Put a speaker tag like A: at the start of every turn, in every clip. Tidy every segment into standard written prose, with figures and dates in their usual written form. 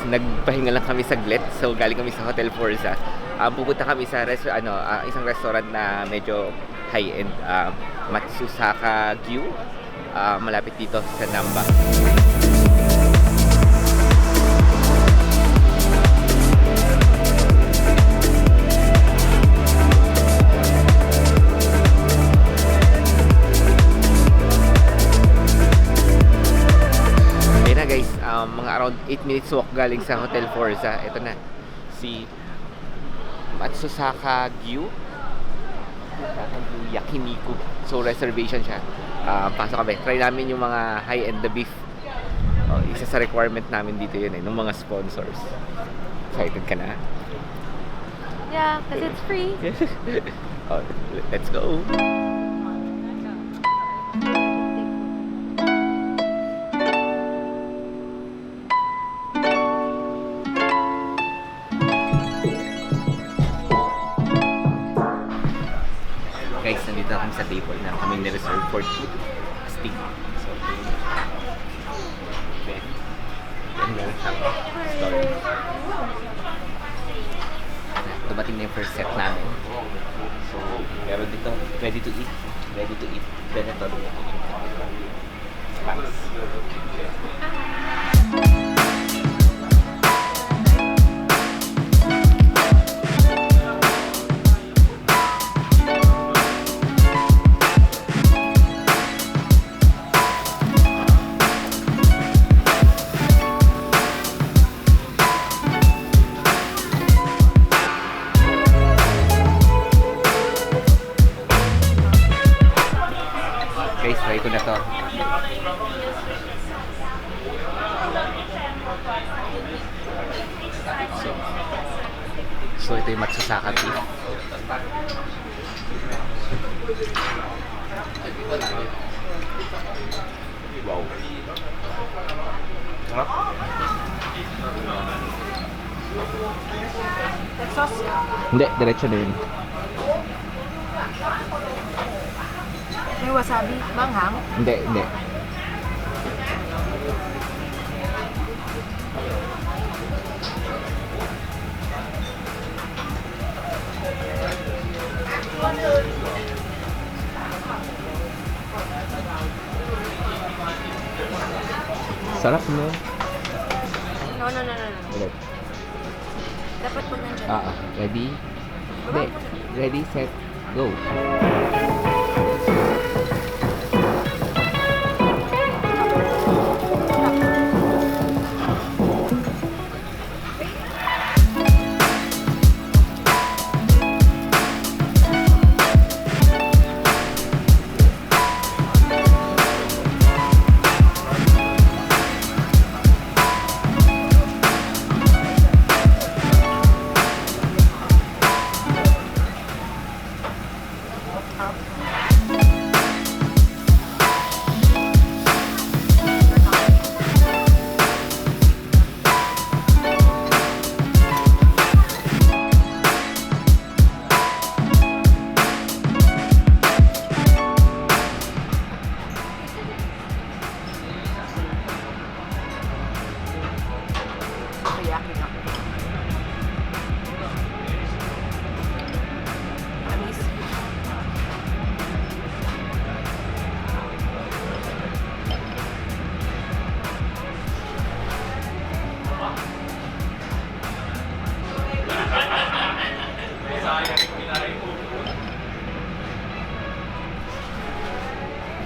A: nagpahinga lang kami saglit. So galing kami sa Hotel Forza. Pupunta kami sa isang restaurant na medyo high-end, Matsusakagyu, malapit dito sa Namba. Guys, mga around 8 minutes walk galing sa Hotel Forza. Ito na si Matsusakagyu Yakiniku. So reservation siya. Pasok kami. Try namin yung mga high-end the beef. Isa sa requirement namin dito yun ng mga sponsors. Excited ka na?
B: Yeah, because it's free.
A: Let's go. Guys, nandito kami sa table na kami nireserve for 2 steak. So, okay. Yan meron siyang story. Dumating na yung first set namin. So, meron dito, ready to eat. Veneto. Thanks. Guys, try ko na to. So ito yung Matsusaka Beef. Wow. Sarap.
B: Sauce?
A: Hindi, diretso na yun.
B: May wasabi? Manghang?
A: Hindi. Sarap, no?
B: No.
A: Ulit.
B: Dapat po nandiyan.
A: Ready? Hindi. Ready, set, go.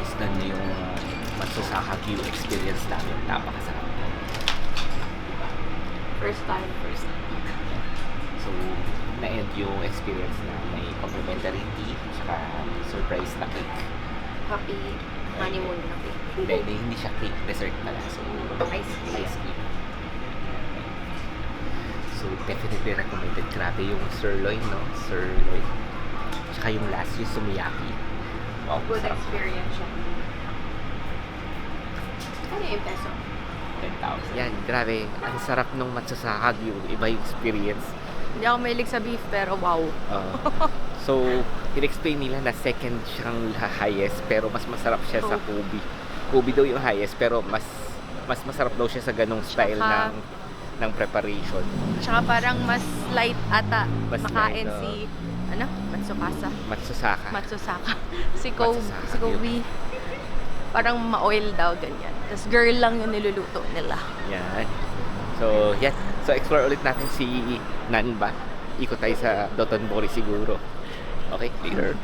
A: Isdan niyo yung Matsusakagyu experience namin. Napakasarap.
B: First time.
A: So, na-end yung experience na may complimentary tea saka surprise na cake.
B: Happy honeymoon na cake.
A: Hindi siya cake, dessert pala. So,
B: Ice cream.
A: So, definitely recommended. Grabe yung sirloin, no? Sirloin. Tsaka yung last, yung sumiyaki. Wow,
B: Good
A: sarap.
B: experience siya. Ano yung peso?
A: 10,000. Yan, grabe. Ang sarap nung Matsusakagyu. Iba yung experience.
B: Hindi ako mahilig sa beef pero wow.
A: So, in-explain nila na second siyang highest pero mas masarap siya sa Kobe. Kobe daw yung highest pero mas masarap daw siya sa ganong style
B: Tsaka,
A: ng ng preparation.
B: Tsaka parang mas light ata
A: Mas
B: makain
A: light, oh.
B: si, ano?
A: Matsusaka.
B: Matsusaka. Si
A: Matsusakagyu.
B: Kobe. Parang ma-oil daw, ganyan. Tapos girl lang yung niluluto nila.
A: Yan. So, yan. So, explore ulit natin si Nanba. Ikot tayo sa Dotonbori siguro. Okay, later.